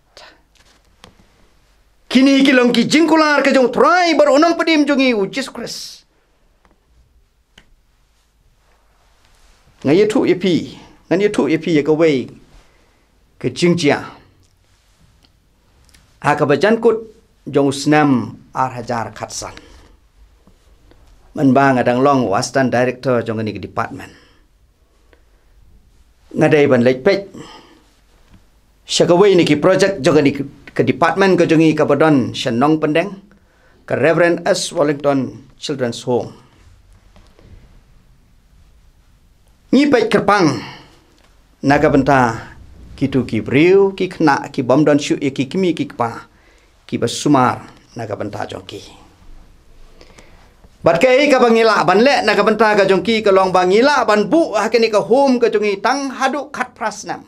Kini kilong ki jingkular ke jong try bar unang pedim jongi Jesus Christ. Ngai tu epi ye ka wei ke jingjia. Aka bajan kut jong snam hajar khatsan. Man bang adang long wastan director jong ni department. Ngadai ban lek pek. Syakawai ni ki project jong ni ke department ke jongi ka badon Shanong Pendeng ke Reverend S. Wellington Children's Home. Ni pek kerpang naga benta kitu ki briu ki kena ki bomdon syu ki kimi ki kpa ki basumar naga benta jongki. Bat kai ka bangila ban le naga benta ka jongki ka long bangila ban bu hakeni ka home ka jongi tang hadu khat prasnam.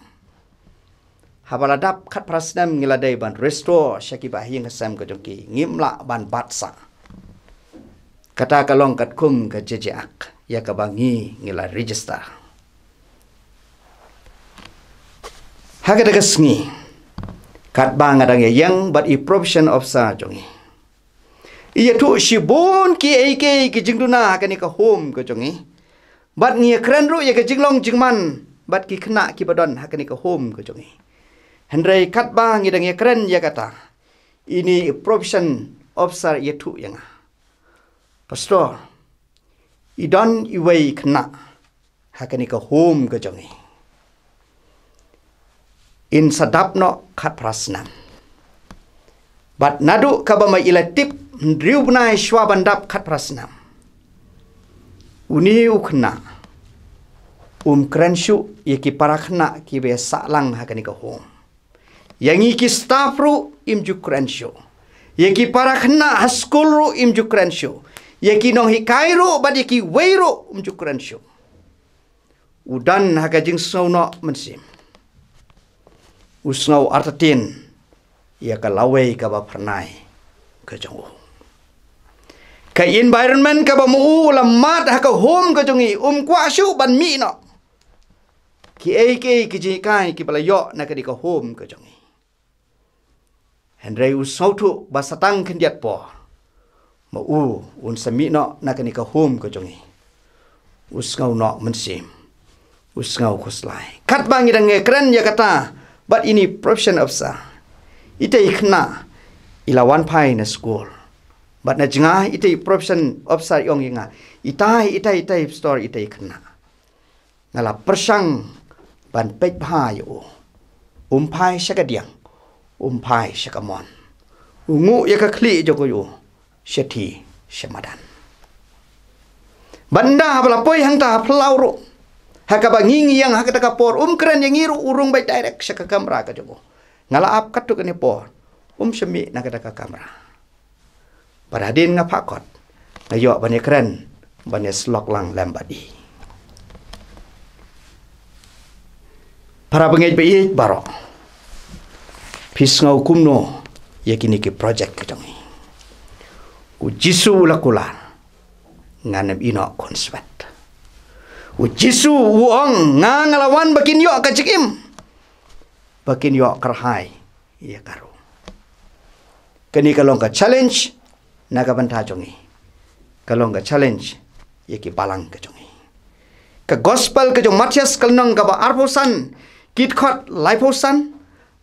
Habaladap kat prasnam ngiladai ban restore syakibah hing hasam ka jongki ngimla ban batsa. Kata kalong kat kum ka jejeak ya ka bangi ngila register. Hagada kasngi kat bang adang yang bat i provision of sa jongi. Iya tu shibun ki AK ki jingduna hakani ka home ka jongi. Bat ngi kran ru ya ka jinglong jingman bat ki kena ki badon hakani ka home ka jongi. Hendrai kat bang idang ya keren ya kata. Ini provision officer yetu yang pastor idon iway kena hakani ka home ka jongi in sadap no khat prasnam but nadu kabama ilatip driu bunai shwa bandap khat prasnam uni ukna krenshu yaki parakna ki be salang hakani ka home yangi ki staff ru imju krenshu yaki parakna school ru imju krenshu yaki nong hikai ru bad yaki weiru imju krenshu udan hakajing sauno mensim usngau artatin ya ka lawai ka ba pernai ka jongu ka environment ka ba mu lamat ha ka home ka jongi kwa shu ban mi no ki ki ji kai ki bala yo na ka di ka home ka jongi henrei usau tu ba satang kendiat po ma un sami no na ka ni ka home ka jongi usngau no mensim usngau kuslai kat bangi dang keren ya kata but ini profession officer ite ikna ilawan pai na school but na jinga ite profession officer yong inga itai store ite ikna ngala persang ban pet bha yo pai syakadiang pai syakamon ungu ya ka kli joko yo syati syamadan banda bala poi hangta pelauro hakaba ngingi yang hakata kapor keren yang ngiru urung by direct sa kamera ka jogo ngalaap katuk ni por syemi na kada ka kamera paradin nga pakot ngayo bani keren bani slok lang lambadi para bengej bayi baro pisngau kumno yakini ki project kajongi ku jisu lakulan nganam ino konswet Jisu uang ngalawan bakin yo kacikim bakin yo kerhai ya karu kini kalau ka challenge naga banta jongi kalau ka challenge ya ki balang ka jongi ka gospel ka jong Matias kalnong ka ba arposan kitkhot laiposan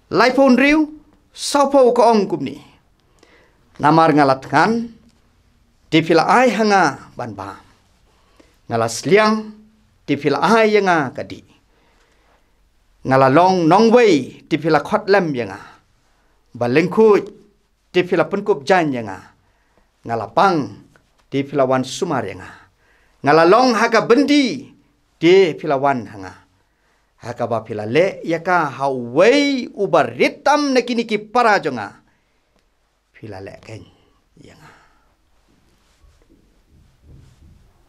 laipon riu saupo ka ong kumni namar ngalatkan dipila ai hanga banba ngalas liang tipila ai yanga kadi ngalalong nongwei tipila khotlam yanga balengku tipila penkup jan yanga ngalapang tipila wan sumar yanga ngalalong haga bendi tipila wan hanga haga ba pila le yaka hawei ubaritam nakini ki para jonga pila le ken yanga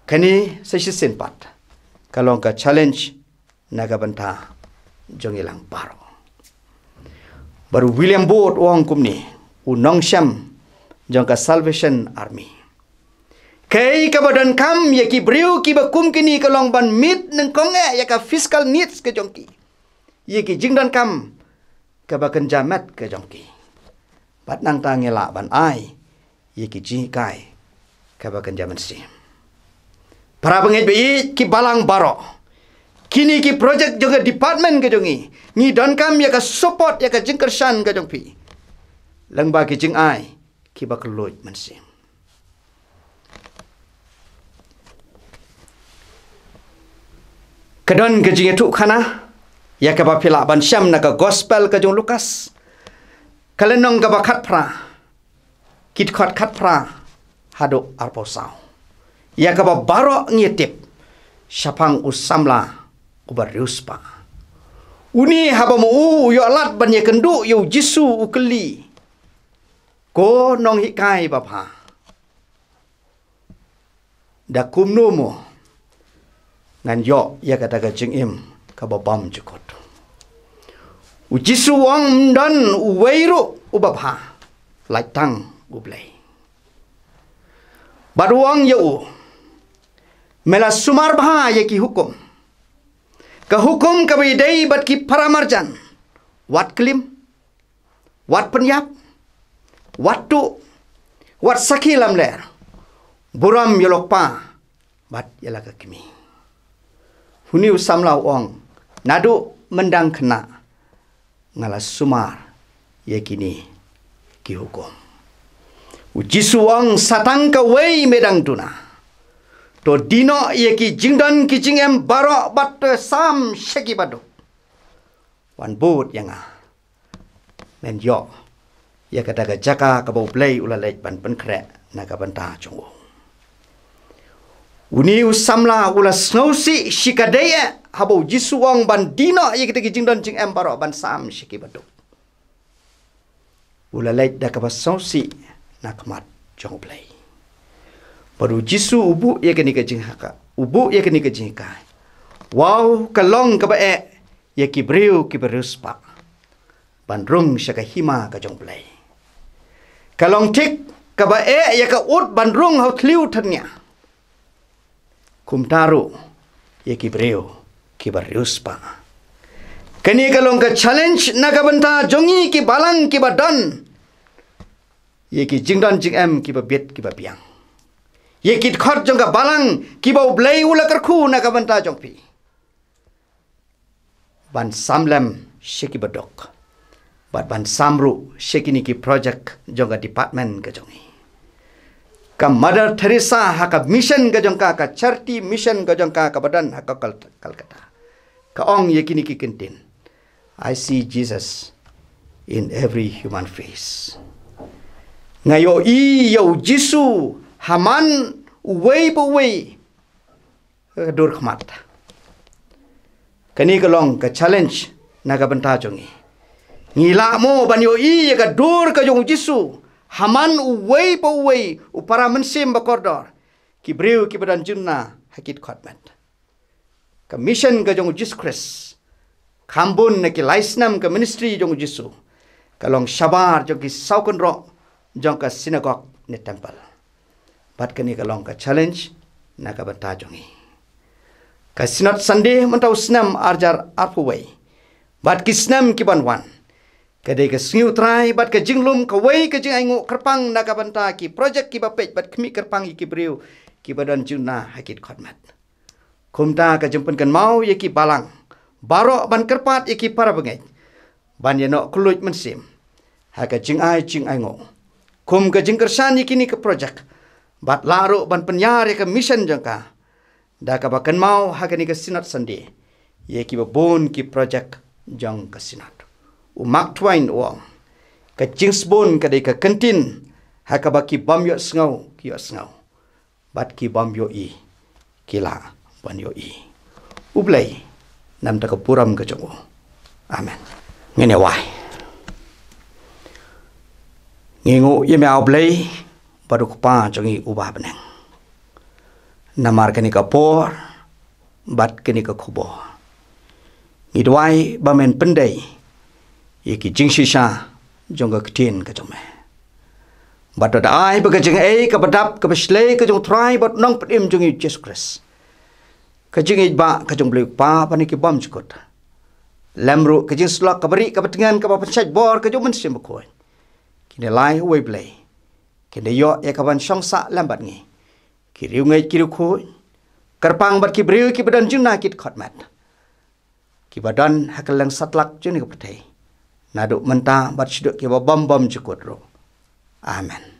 kani sesisin pat kalau ka challenge naga banta jongilang paro baru William Booth wong kumni unong syam jong ka Salvation Army kai ka badan kam ya ki briu ki bakum kini kalong ban mit neng konge ya ka fiscal needs ke jongki ya ki jingdan kam ka bakan jamat ke jongki bat nang tangela ban ai ya ki ji kai ka bakan jaman si para pengej bayi ki balang baro kini ki project juga department ke jongi ni don kam ya ka support ya ka jingkersan ke jongpi lang ba ki jing ai ki ba keloj mansim kadon ke jing tu khana ya ka ba pila ban syam na ka gospel ke jong Lukas kalenong ka ba khat pra kit khat pra hado arposau ya ka ba baro ngitip syapang usamla ubariuspa uni haba mu yo alat ban ye kendu yo jisu ukeli ko nong hikai bapa da kumno mo ngan yo ya kata ka jingim ka ba bam jukot u jisu wang dan uweiru ubapa laitang ublei baruang yo mela sumar bha ye ki hukum ka hukum ka bidai bat ki paramarjan wat klim wat penyap watu wat sakilam ler buram yolokpa bat yala ka kimi huni usamla ong nadu mendang kena ngala sumar ye kini ki hukum Jisu ang satang ka wei medang tuna. To dino ye ki jingdan ki jingem barok bat sam sheki badu. Wan boot yang men yo ye kata ka jaka ka bau play ulalej ban pen kre na ka banta chungu. Uni usamla ula snausi shikadeye habau Jisu ang ban dino ye kita ki jingdan jingem barok ban sam sheki badu. Ulalej da ka basausi nak mat jong play. Baru Jisu ubu ye kini ke jing haka. Ubu ye kini ke jing ka. Wow kalong ka ba ye ki breu ki beruspa. Bandrung syaka hima ka jong play. Kalong tik ka ba ye ka ut bandrung hau tliu tanya. Kumtaru ye ki breu ki beruspa. Kini kalong ka challenge na ka banta jongi ki balang ki badan. Ye ki jingdan jing em ki babet ki babiang. Ye ki khot jong ka balang ki bau blai ula karku na ka banta jong pi. Ban samlem sheki badok. Ban samru sheki ni ki project jong ka department ka jongi. Ka Mother Teresa ha ka mission ka jong ka charity mission ka jong ka badan ha ka Calcutta. Ka ong ye ki ni ki kentin. I see Jesus in every human face. Ngayo yo Jisu haman uwei uwei dur khmat. Kani kalong ka challenge naga banta jongi. Ngila mo ban yo ka dur ka jong Jisu haman uwei upara mensim bakordor ki breu ki badan junna hakit khotmat. Ka mission ka jong Jesus Christ. Kambun na ki laisnam ka ministry jong Jisu. Kalong shabar jong ki saukon ro jong ka synagogue ni temple. Bat kani kalong ka challenge na ka banta jongi. Ka sinot Sunday mentau snam arjar arpuway. Bat ki snam ki banwan. Kadai ka singiu try bat ka jinglum ka way ka jing aingu kerpang na ka banta ki project ki bapej bat kemi kerpang ki breu ki badan junna hakit khotmat. Kumta ka jempen kan mau ye ki balang. Barok ban kerpat ye ki para bengai. Ban ye nok kluj mensim. Ha ka jing aingu. Kum ka jing kersan ye kini ke project. Bat laru ban penyar ye ke mission jangka. Da ka bakan mau ha ka ni ke sinot Sunday. Ye ki babon ki project jang ke sinot. Mark Twain uang. Ka jingsbon ka dei ka kantin. Ha ka baki bam yo sngau ki yo sngau. Bat ki bam yo i. Kila ban yo i. Ublay nam ta ka puram ka jongo. Amen. Ngene wai. Ngingu ye me ublay baru kupa jongi ubah beneng. Namar kani ka por bat kani ka kubo. Ngidwai bamen pendai ye ki jingshisha jonga ketin ka jome. Bat da ai ba ka jing ka badap ka beslei ka jong try bat nong pedim jongi Jesus Christ. Ka jing ba ka jong blek pa pani ki bam jukot. Lamru ka jing slok ka bari ka batengan ka ba pencaj bor ka jong mensim bakoi. Kini lai huwei blai. Kini yo ya kawan syongsa lambat ngi. Kiriu ngai kiriu kui. Kerpang bat kibriu ki badan junna kit khotmat. Ki badan hakalang satlak juni ke petai. Naduk mentah bat siduk ki bam jukut ro. Amen.